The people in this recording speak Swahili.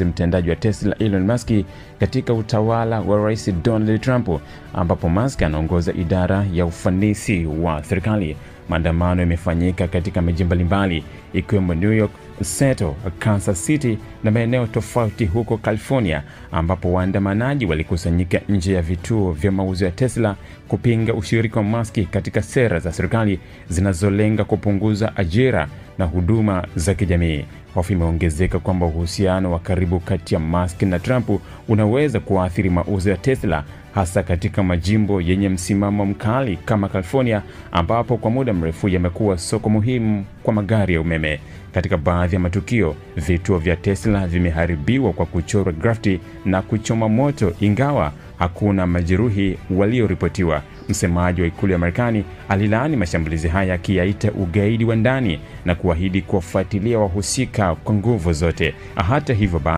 mtendaji wa Tesla Elon Musk katika utawala wa Rais Donald Trump, ambapo Musk anaongoza idara ya ufanisi wa serikali. Maandamano yamefanyika katika miji mbalimbali ikiwemo New York, Seattle, Kansas City na maeneo tofauti huko California, ambapo waandamanaji walikusanyika nje ya vituo vya mauzo ya Tesla kupinga ushiriki wa Musk katika sera za serikali zinazolenga kupunguza ajira na huduma za kijamii. Hofu imeongezeka kwamba uhusiano wa karibu kati ya Musk na Trump unaweza kuathiri mauzo ya Tesla, hasa katika majimbo yenye msimamo mkali kama California, ambapo kwa muda mrefu yamekuwa soko muhimu kwa magari ya umeme. Katika baadhi ya matukio, vituo vya Tesla vimeharibiwa kwa kuchorwa graffiti na kuchoma moto, ingawa hakuna majeruhi walioripotiwa. Msemaji wa ikulu ya Marekani alilaani mashambulizi haya, akiyaita ugaidi wa ndani na kuahidi kuwafuatilia wahusika kwa nguvu zote. Hata hivyo